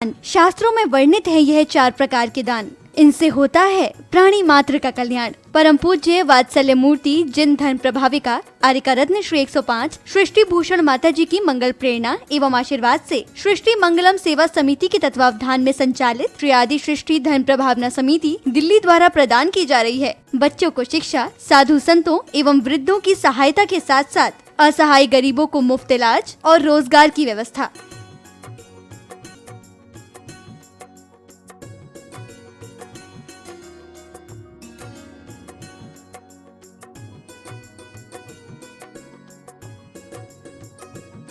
शास्त्रों में वर्णित है यह 4 प्रकार के दान। इनसे होता है प्राणी मात्र का कल्याण। परम पूज्य वात्सल्य मूर्ति जिन धर्म प्रभाविका आर्यका रत्न श्री 105 सृष्टि भूषण माता जी की मंगल प्रेरणा एवं आशीर्वाद से सृष्टि मंगलम सेवा समिति के तत्वावधान में संचालित श्री आदि सृष्टि धर्म प्रभावना समिति दिल्ली द्वारा प्रदान की जा रही है। बच्चों को शिक्षा, साधु संतों एवं वृद्धों की सहायता के साथ साथ असहाय गरीबों को मुफ्त इलाज और रोजगार की व्यवस्था।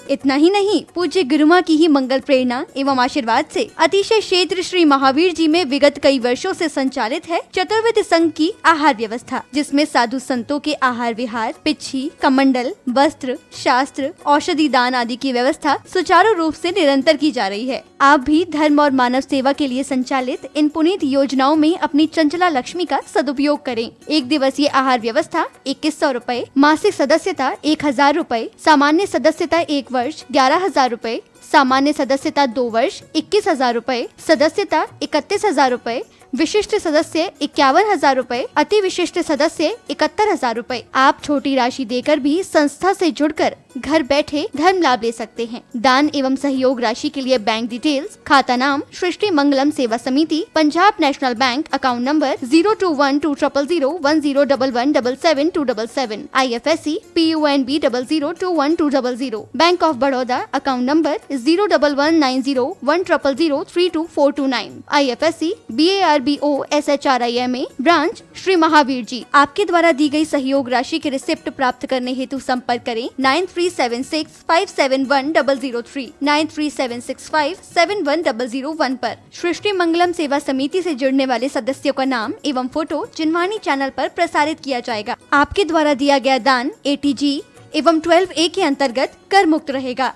इतना ही नहीं, पूज्य गुरुमा की ही मंगल प्रेरणा एवं आशीर्वाद से अतिशय क्षेत्र श्री महावीर जी में विगत कई वर्षों से संचालित है चतुर्विध संघ की आहार व्यवस्था, जिसमें साधु संतों के आहार विहार, पिच्छी, कमंडल, वस्त्र, शास्त्र, औषधि दान आदि की व्यवस्था सुचारू रूप से निरंतर की जा रही है। आप भी धर्म और मानव सेवा के लिए संचालित इन पुनीत योजनाओं में अपनी चंचला लक्ष्मी का सदुपयोग करें। 1 दिवसीय आहार व्यवस्था 2100 रूपए, मासिक सदस्यता 1000 रूपए, सामान्य सदस्यता 1 वर्ष 11,000 रूपए, सामान्य सदस्यता 2 वर्ष 21,000 रूपए, सदस्यता 31,000 रूपए, विशिष्ट सदस्य 51,000 रूपए, अति विशिष्ट सदस्य 71,000 रूपए। आप छोटी राशि देकर भी संस्था से जुड़कर घर बैठे धर्म लाभ ले सकते हैं। दान एवं सहयोग राशि के लिए बैंक डिटेल्स, खाता नाम सृष्टि Mangalam Seva Samiti, Punjab national bank, account number 02120010117777, IFSC PUNB 00212000, bank of Baroda, account number 011901000324229, IFSC BARBO SHRIMA, branch Shri Mahavir ji. आपके द्वारा दी गई सहयोग राशि के रिसिप्ट प्राप्त करने हेतु संपर्क करें 9376571003, 9376571001 पर। सृष्टि मंगलम सेवा समिति से जुड़ने वाले सदस्यों का नाम एवं फोटो जिनवाणी चैनल पर प्रसारित किया जाएगा। आपके द्वारा दिया गया दान ATG एवं 12A के अंतर्गत कर मुक्त रहेगा।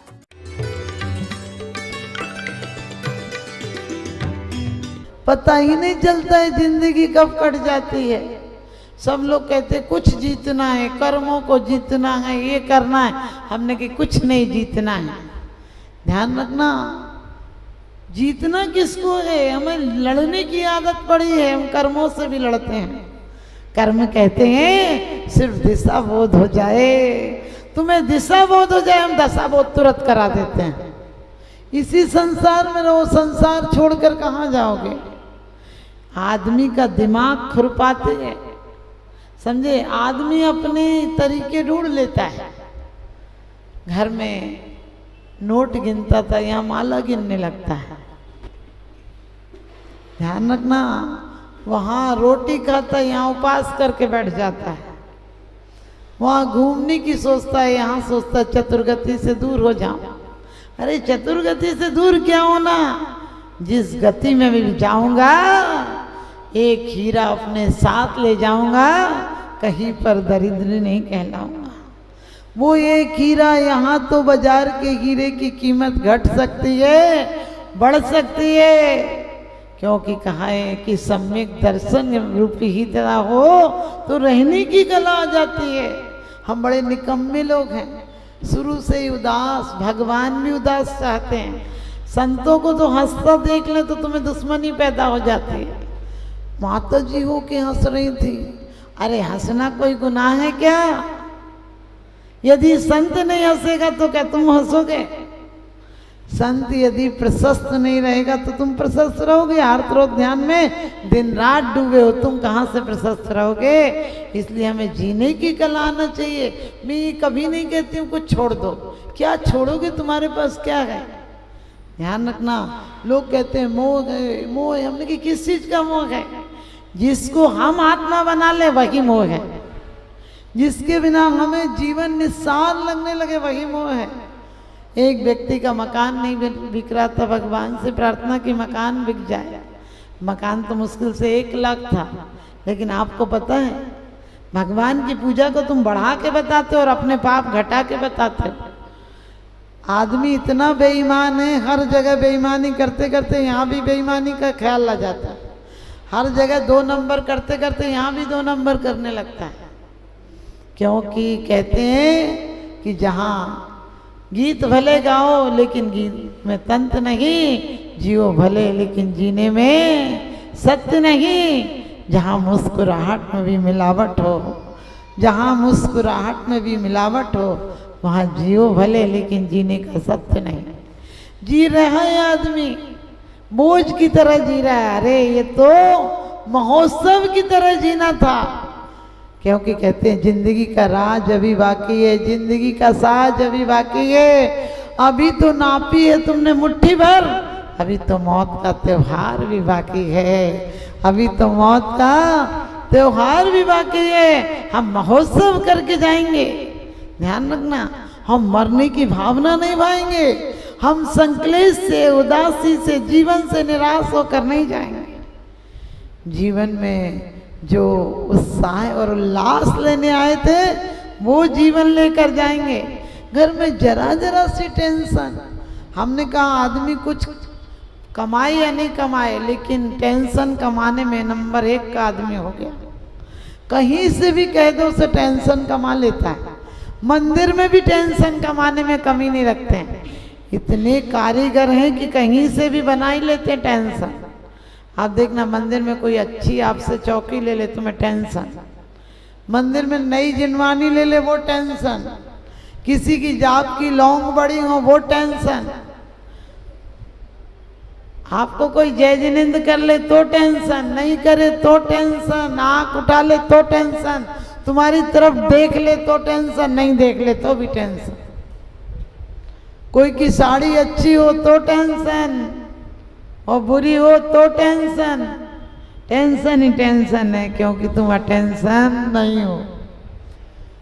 पता ही नहीं चलता है जिंदगी कब कट जाती है। सब लोग कहते कुछ जीतना है, कर्मों को जीतना है, ये करना है। हमने कि कुछ नहीं जीतना है। ध्यान रखना, जीतना किसको है? हमें लड़ने की आदत पड़ी है, हम कर्मों से भी लड़ते हैं। कर्म कहते हैं सिर्फ दिशा बोध हो जाए, तुम्हें दिशा बोध हो जाए, हम दशा बोध तुरंत करा देते हैं। इसी संसार में रहो, संसार छोड़कर कहाँ जाओगे? आदमी का दिमाग खुरपाते है, समझे? आदमी अपने तरीके ढूंढ लेता है। घर में नोट गिनता था, यहाँ माला गिनने लगता है। ध्यान रखना, वहाँ रोटी खाता, यहाँ उपास करके बैठ जाता है। वहाँ घूमने की सोचता है, यहाँ सोचता है चतुर्गति से दूर हो जाऊं। अरे चतुर्गति से दूर क्या होना? जिस गति में भी जाऊंगा एक हीरा अपने साथ ले जाऊंगा, कहीं पर दरिद्र नहीं कहलाऊंगा। वो एक हीरा, यहाँ तो बाजार के हीरे की कीमत घट सकती है, बढ़ सकती है, क्योंकि कहा है कि सम्यक दर्शन रूपी ही तरह हो तो रहने की कला आ जाती है। हम बड़े निकम्मे लोग हैं, शुरू से ही उदास, भगवान भी उदास चाहते हैं। संतों को तो हंसता देख ले तो तुम्हें दुश्मनी पैदा हो जाती है। माता जी हो के हंस रही थी। अरे हंसना कोई गुनाह है क्या? यदि संत नहीं हंसेगा तो क्या तुम हंसोगे? संत यदि प्रशस्त नहीं रहेगा तो तुम प्रशस्त रहोगे? आर्त ध्यान में दिन रात डूबे हो, तुम कहाँ से प्रशस्त रहोगे? इसलिए हमें जीने की कला आना चाहिए। मैं कभी नहीं कहती हूँ कुछ छोड़ दो। क्या छोड़ोगे? तुम्हारे पास क्या है? ध्यान रखना, लोग कहते हैं मोह है, मोह है। हमने कि किस चीज का मोह है? जिसको हम आत्मा बना ले वही मोह है। जिसके बिना हमें जीवन निस्सार लगने लगे वही मोह है। एक व्यक्ति का मकान नहीं बिक रहा था, भगवान से प्रार्थना की मकान बिक जाए। मकान तो मुश्किल से 1 लाख था, लेकिन आपको पता है भगवान की पूजा को तुम बढ़ा के बताते हो और अपने पाप घटा के बताते हो। आदमी इतना बेईमान है, हर जगह बेईमानी करते करते यहाँ भी बेईमानी का ख्याल आ जाता है। हर जगह 2 नंबर करते करते यहाँ भी 2 नंबर करने लगता है। क्योंकि कहते हैं कि जहाँ गीत भले गाओ लेकिन गीत में तंत नहीं, जियो भले लेकिन जीने में सत्य नहीं। जहाँ मुस्कुराहट में भी मिलावट हो, जहाँ मुस्कुराहट में भी मिलावट हो, वहाँ जियो भले लेकिन जीने का सत्य नहीं। जी रहा है आदमी बोझ की तरह जी रहा है, अरे ये तो महोत्सव की तरह जीना था। क्योंकि कहते हैं जिंदगी का राज अभी बाकी है, जिंदगी का साज अभी बाकी है। अभी तो नापी है तुमने मुट्ठी भर, अभी तो मौत का त्योहार भी बाकी है, अभी तो मौत का त्योहार भी बाकी है। हम महोत्सव करके जाएंगे। ध्यान रखना, हम मरने की भावना नहीं भाएंगे, हम संक्लेश से, उदासी से, जीवन से निराश होकर नहीं जाएंगे। जीवन में जो उत्साह और उल्लास लेने आए थे वो जीवन लेकर जाएंगे। घर में जरा जरा सी टेंशन, हमने कहा आदमी कुछ कमाए या नहीं कमाए, लेकिन टेंशन कमाने में नंबर 1 का आदमी हो गया। कहीं से भी कह दो उसे टेंशन कमा लेता है। मंदिर में भी टेंशन कमाने में कमी नहीं रखते हैं। इतने कारीगर हैं कि कहीं से भी बना ही लेते हैं टेंशन। आप देखना मंदिर में कोई अच्छी आपसे चौकी ले ले तुम्हें टेंशन, मंदिर में नई जिनवानी ले ले वो टेंशन, किसी की जाप की लौंग बड़ी हो वो टेंशन, आपको कोई जय जिनेंद्र कर ले तो टेंशन, नहीं करे तो टेंशन, आंख उठा ले तो टेंशन, तुम्हारी तरफ देख ले तो टेंशन, नहीं देख ले तो भी टेंशन। कोई की साड़ी अच्छी हो तो टेंशन और बुरी हो तो टेंशन। टेंशन ही टेंशन है, क्योंकि तुम अटेंशन नहीं हो।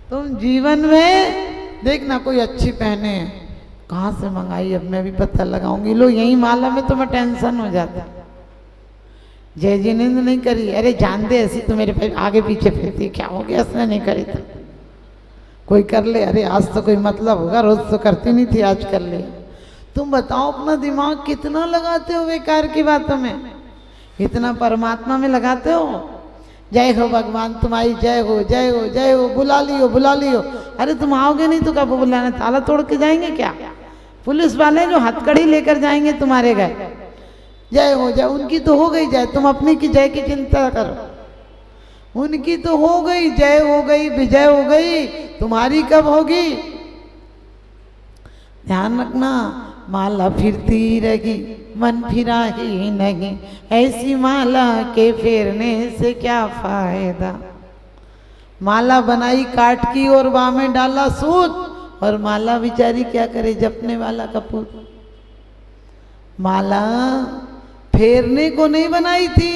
तुम जीवन में देखना कोई अच्छी पहने, कहाँ से मंगाई, अब मैं भी पता लगाऊंगी, लो यही माला में तुम्हें टेंशन हो जाता। जय जिनेंद्र नहीं करी, अरे जान दे ऐसी तो मेरे पे आगे पीछे फिरती, क्या हो गया इसने नहीं करी तो कोई कर ले, अरे आज तो कोई मतलब होगा, रोज तो करती नहीं थी आज कर ले। तुम बताओ अपना दिमाग कितना लगाते हो बेकार की बातों में, इतना परमात्मा में लगाते हो। जय हो भगवान तुम्हारी जय हो, जय हो, जय हो, बुला लियो बुला लियो। अरे तुम आओगे नहीं तो कब बुलाना, ताला तोड़ के जाएंगे क्या? पुलिस वाले जो हथकड़ी लेकर जाएंगे तुम्हारे घर, जय हो जय, उनकी तो हो गई जय, तुम अपनी की जय की चिंता करो। उनकी तो हो गई जय, हो गई विजय हो गई, तुम्हारी कब होगी? ध्यान रखना, माला फिरती रही मन फिरा ही नहीं, ऐसी माला के फेरने से क्या फायदा। माला बनाई काट की और बाह में डाला सूत, और माला बिचारी क्या करे, जपने वाला कपूत। माला फेरने को नहीं बनाई थी।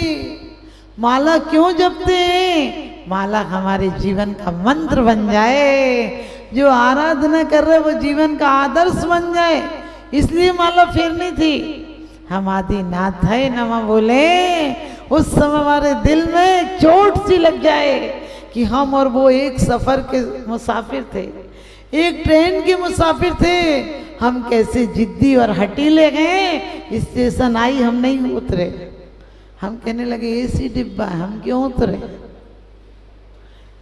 माला क्यों जपते हैं? माला हमारे जीवन का मंत्र बन जाए, जो आराधना कर रहे वो जीवन का आदर्श बन जाए, इसलिए माला फेरनी थी। हम आदिनाथ है नमः बोले, उस समय हमारे दिल में चोट सी लग जाए कि हम और वो एक सफर के मुसाफिर थे, एक ट्रेन के मुसाफिर थे। हम कैसे जिद्दी और हटीले गए, स्टेशन आई हम नहीं उतरे, हम कहने लगे एसी डिब्बा, हम क्यों उतरे?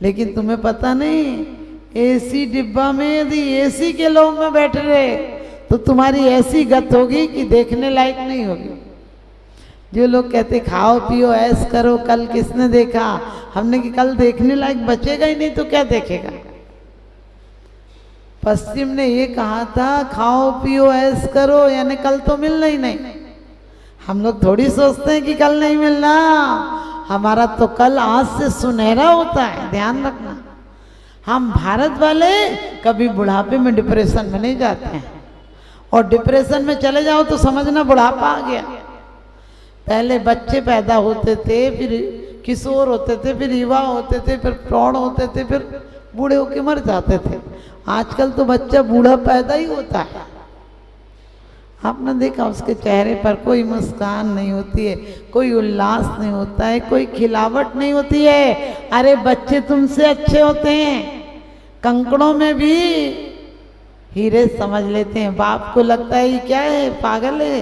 लेकिन तुम्हें पता नहीं, एसी डिब्बा में यदि एसी के लोग में बैठ रहे तो तुम्हारी ऐसी गत होगी कि देखने लायक नहीं होगी। जो लोग कहते खाओ पियो ऐश करो, कल किसने देखा? हमने कि कल देखने लायक बचेगा ही नहीं तो क्या देखेगा। पश्चिम ने ये कहा था खाओ पियो ऐश करो, यानी कल तो मिलना ही नहीं। हम लोग थोड़ी सोचते हैं कि कल नहीं मिलना, हमारा तो कल आज से सुनहरा होता है। ध्यान रखना, हम भारत वाले कभी बुढ़ापे में डिप्रेशन में नहीं जाते हैं, और डिप्रेशन में चले जाओ तो समझना बुढ़ापा आ गया। पहले बच्चे पैदा होते थे, फिर किशोर होते थे, फिर युवा होते थे, फिर प्रौढ़ होते थे, फिर बूढ़े होके मर जाते थे। आजकल तो बच्चा बूढ़ा पैदा ही होता है। आपने देखा उसके चेहरे पर कोई मुस्कान नहीं होती है, कोई उल्लास नहीं होता है, कोई खिलावट नहीं होती है। अरे बच्चे तुमसे अच्छे होते हैं, कंकड़ों में भी हीरे समझ लेते हैं। बाप को लगता है ये क्या है, पागल है,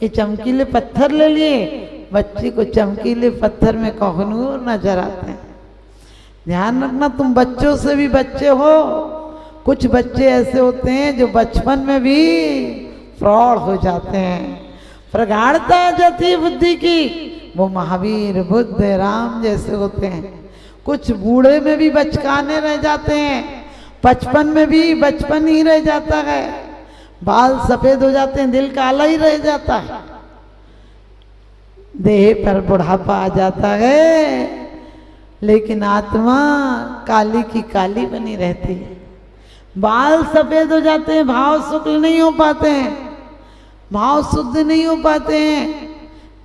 ये चमकीले पत्थर ले लिए। बच्चे को चमकीले पत्थर में कोहनूर नजर आते हैं। ध्यान रखना, तुम बच्चों से भी बच्चे हो, कुछ बच्चे ऐसे होते हैं जो बचपन में भी फ्रॉड हो जाते हैं। प्रगाढ़ता जाती बुद्धि की, वो महावीर बुद्ध राम जैसे होते हैं। कुछ बूढ़े में भी बचकाने रह जाते हैं, बचपन में भी बचपन ही रह जाता है। बाल सफेद हो जाते हैं, दिल काला ही रह जाता है, देह पर बुढ़ापा आ जाता है, लेकिन आत्मा काली की काली बनी रहती है। बाल सफेद हो जाते हैं, भाव शुक्ल नहीं हो पाते हैं, भाव शुद्ध नहीं हो पाते हैं।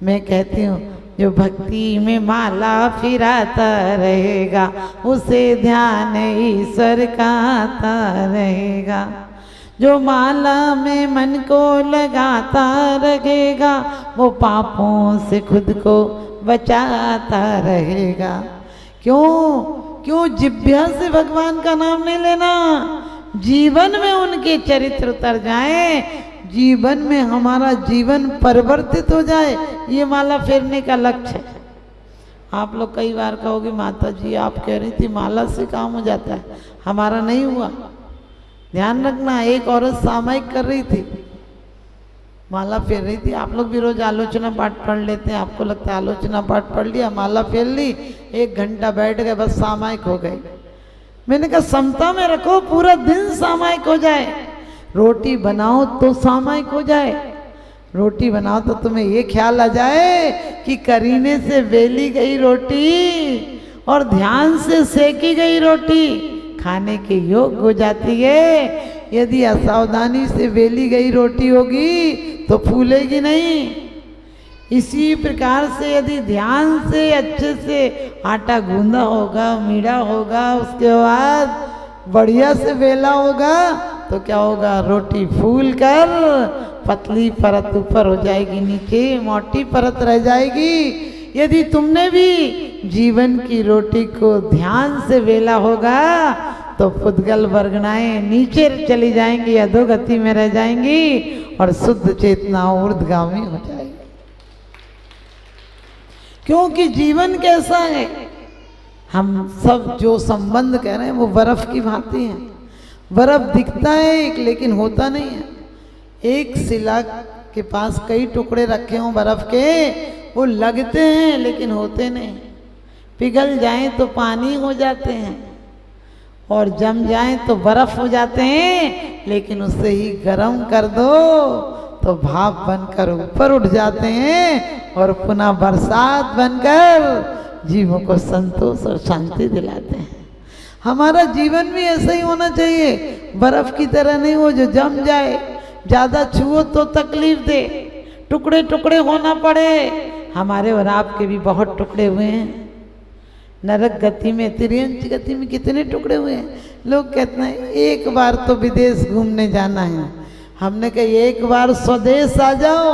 मैं कहती हूँ जो भक्ति में माला फिराता रहेगा, उसे ध्यान ईश्वर का आता रहेगा। जो माला में मन को लगाता रहेगा, वो पापों से खुद को बचाता रहेगा। क्यों जिह्वा से भगवान का नाम नहीं लेना? जीवन में उनके चरित्र उतर जाए, जीवन में हमारा जीवन परिवर्तित हो जाए, ये माला फेरने का लक्ष्य है। आप लोग कई बार कहोगे माता जी आप कह रही थी माला से काम हो जाता है, हमारा नहीं हुआ। ध्यान रखना, एक औरत सामायिक कर रही थी, माला फेर रही थी। आप लोग भी रोज आलोचना पाठ पढ़ लेते हैं, आपको लगता है आलोचना पाठ पढ़ लिया, माला फेर ली, 1 घंटा बैठ गए, बस सामायिक हो गए। मैंने कहा समता में रखो, पूरा दिन सामायिक हो जाए। रोटी बनाओ तो सामायिक हो जाए, रोटी बनाओ तो तुम्हें ये ख्याल आ जाए कि करीने से बेली गई रोटी और ध्यान से सेकी गई रोटी खाने के योग्य हो जाती है। यदि असावधानी से बेली गई रोटी होगी तो फूलेगी नहीं। इसी प्रकार से यदि ध्यान से अच्छे से आटा गूंदा होगा, मीड़ा होगा, उसके बाद बढ़िया से बेला होगा तो क्या होगा, रोटी फूल कर पतली परत ऊपर हो जाएगी, नीचे मोटी परत रह जाएगी। यदि तुमने भी जीवन की रोटी को ध्यान से बेला होगा तो पुद्गल वर्गनाएं नीचे चली जाएंगी, अधोगति में रह जाएंगी और शुद्ध चेतना ऊर्ध्वगामी हो जाएगी। क्योंकि जीवन कैसा है, हम सब जो संबंध कह रहे हैं वो बर्फ की भांति है। बर्फ दिखता है एक, लेकिन होता नहीं है। एक शिला के पास कई टुकड़े रखे हों बर्फ के, वो लगते हैं लेकिन होते नहीं। पिघल जाएं तो पानी हो जाते हैं और जम जाएं तो बर्फ हो जाते हैं, लेकिन उससे ही गर्म कर दो तो भाप बनकर ऊपर उठ जाते हैं और पुनः बरसात बनकर जीवों को संतोष और शांति दिलाते हैं। हमारा जीवन भी ऐसा ही होना चाहिए, बर्फ की तरह नहीं हो जो जम जाए, ज़्यादा छुओ तो तकलीफ दे, टुकड़े टुकड़े होना पड़े। हमारे और आपके भी बहुत टुकड़े हुए हैं। नरक गति में, तिर्यंच गति में कितने टुकड़े हुए हैं। लोग कहते हैं एक बार तो विदेश घूमने जाना है। हमने कहा एक बार स्वदेश आ जाओ।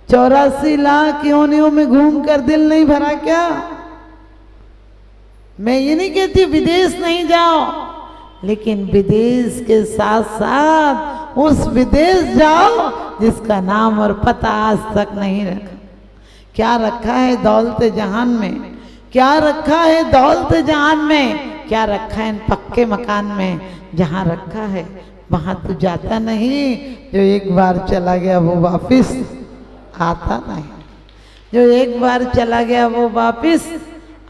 84 लाख योनियों में घूम कर दिल नहीं भरा क्या? मैं ये नहीं कहती विदेश नहीं जाओ, लेकिन विदेश के साथ साथ उस विदेश जाओ जिसका नाम और पता आज तक नहीं रखा। क्या रखा है दौलत जहान में, क्या रखा है दौलत जहान में, क्या रखा है इन पक्के मकान में। जहाँ रखा है वहाँ तो जाता नहीं। जो एक बार चला गया वो वापिस आता नहीं, जो एक बार चला गया वो वापिस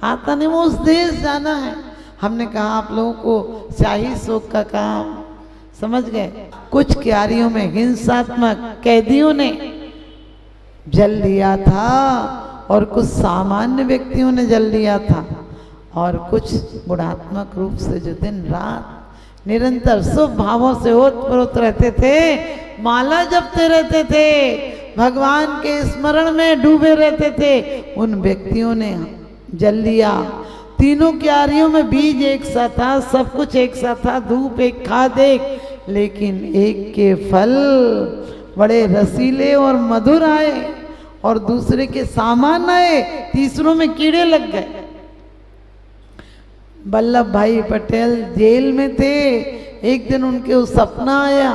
आता नहीं। वो उस देश जाना है। हमने कहा आप लोगों को शाही शोक का काम समझ गए। कुछ क्यारियों में हिंसात्मक कैदियों ने जल लिया था और कुछ सामान्य व्यक्तियों ने जल लिया था, और कुछ गुणात्मक रूप से जो दिन रात निरंतर शुभ भावों से ओतप्रोत रहते थे, माला जपते रहते थे, भगवान के स्मरण में डूबे रहते थे, उन व्यक्तियों ने जल लिया। तीनों क्यारियों में बीज एक सा था, सब कुछ एक सा था, धूप एक, खाद एक, लेकिन एक के फल बड़े रसीले और मधुर आए और दूसरे के सामान आए, तीसरों में कीड़े लग गए। वल्लभ भाई पटेल जेल में थे। एक दिन उनके उस सपना आया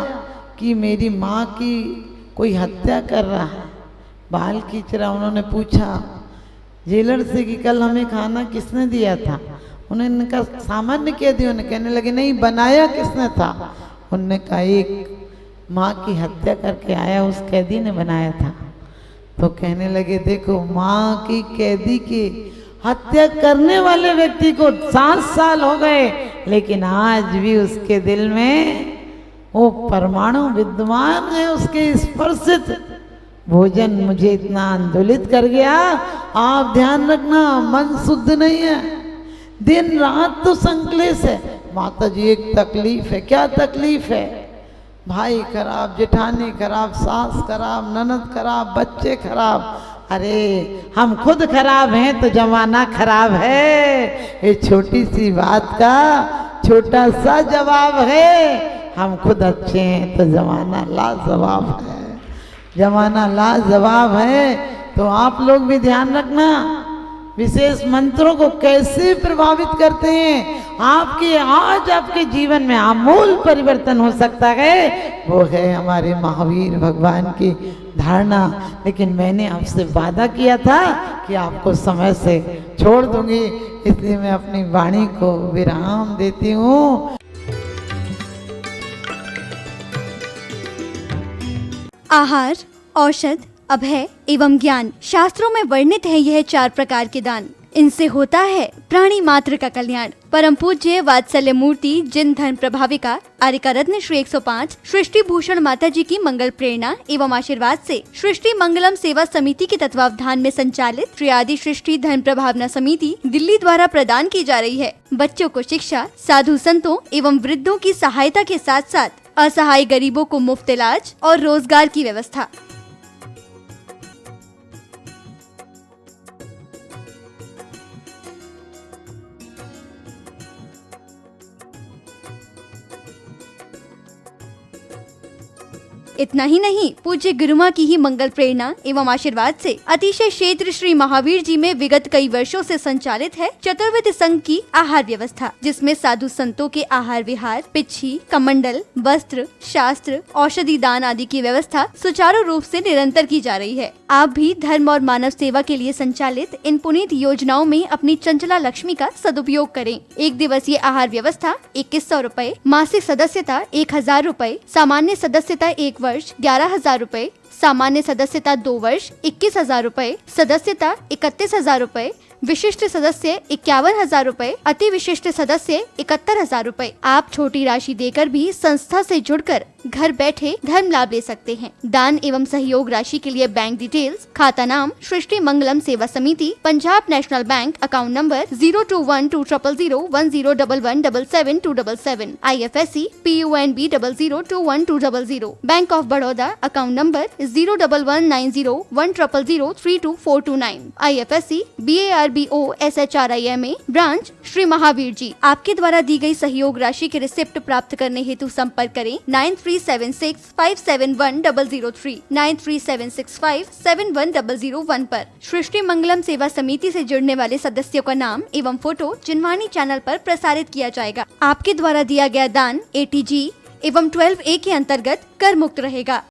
कि मेरी माँ की कोई हत्या कर रहा है, बाल खींच रहा। उन्होंने पूछा जेलर से कि कल हमें खाना किसने दिया था? उन्होंने कहा सामान्य कैदी, उन्हें कहने लगे नहीं बनाया किसने था? उनने कहा एक माँ की हत्या करके आया उस कैदी ने बनाया था। तो कहने लगे देखो माँ की कैदी की हत्या करने वाले व्यक्ति को 7 साल हो गए, लेकिन आज भी उसके दिल में वो परमाणु विद्यमान है, उसके स्पर्शित भोजन मुझे इतना आंदोलित कर गया। आप ध्यान रखना, मन शुद्ध नहीं है, दिन रात तो संकलेश है। माता जी एक तकलीफ है। क्या तकलीफ है? भाई खराब, जेठानी खराब, सास खराब, ननद खराब, बच्चे खराब। अरे हम खुद खराब हैं तो जमाना खराब है। ये छोटी सी बात का छोटा सा जवाब है। हम खुद अच्छे हैं तो जमाना लाजवाब है, जमाना लाजवाब है। तो आप लोग भी ध्यान रखना, विशेष मंत्रों को कैसे प्रभावित करते हैं। आपके आज आपके जीवन में आमूल परिवर्तन हो सकता है, वो है हमारे महावीर भगवान की धारणा। लेकिन मैंने आपसे वादा किया था कि आपको समय से छोड़ दूंगी, इसलिए मैं अपनी वाणी को विराम देती हूँ। आहार, औषध, अभय एवं ज्ञान। शास्त्रों में वर्णित है यह 4 प्रकार के दान। इनसे होता है प्राणी मात्र का कल्याण। परम पूज्य वात्सल्य मूर्ति जिन धर्म प्रभाविका आर्यका रत्न श्री 105 सृष्टि भूषण माता जी की मंगल प्रेरणा एवं आशीर्वाद से सृष्टि मंगलम सेवा समिति के तत्वावधान में संचालित श्री आदि सृष्टि धर्म प्रभावना समिति दिल्ली द्वारा प्रदान की जा रही है। बच्चों को शिक्षा, साधु संतों एवं वृद्धों की सहायता के साथ साथ असहाय गरीबों को मुफ्त इलाज और रोजगार की व्यवस्था। इतना ही नहीं, पूज्य गुरुमा की ही मंगल प्रेरणा एवं आशीर्वाद से अतिशय क्षेत्र श्री महावीर जी में विगत कई वर्षों से संचालित है चतुर्विध संघ की आहार व्यवस्था, जिसमें साधु संतों के आहार विहार, पिच्छी, कमंडल, वस्त्र, शास्त्र, औषधि दान आदि की व्यवस्था सुचारू रूप से निरंतर की जा रही है। आप भी धर्म और मानव सेवा के लिए संचालित इन पुनीत योजनाओं में अपनी चंचला लक्ष्मी का सदुपयोग करें। 1 दिवसीय आहार व्यवस्था 2100 रूपए, मासिक सदस्यता 1000 रूपए, सामान्य सदस्यता 1 वर्ष 11,000 रूपए, सामान्य सदस्यता 2 वर्ष 21,000 रूपए, सदस्यता 31,000 रूपए, विशिष्ट सदस्य 51,000 रूपए, अति विशिष्ट सदस्य 71,000 रूपए। आप छोटी राशि देकर भी संस्था से जुड़कर घर बैठे धर्म लाभ ले सकते हैं। दान एवं सहयोग राशि के लिए बैंक डिटेल्स, खाता नाम सृष्टि Mangalam Seva Samiti, Punjab national bank, account number 02120010117777, IFSC PUNB 0021200, bank of Baroda, account number 011901000324429, IFSC BARBO SHRIMA, branch Shri Mahavir ji. आपके द्वारा दी गई सहयोग राशि के रिसिप्ट प्राप्त करने हेतु संपर्क करें 9376571003, 9376571001 पर। सृष्टि मंगलम सेवा समिति से जुड़ने वाले सदस्यों का नाम एवं फोटो जिनवाणी चैनल पर प्रसारित किया जाएगा। आपके द्वारा दिया गया दान ATG एवं 12A के अंतर्गत कर मुक्त रहेगा।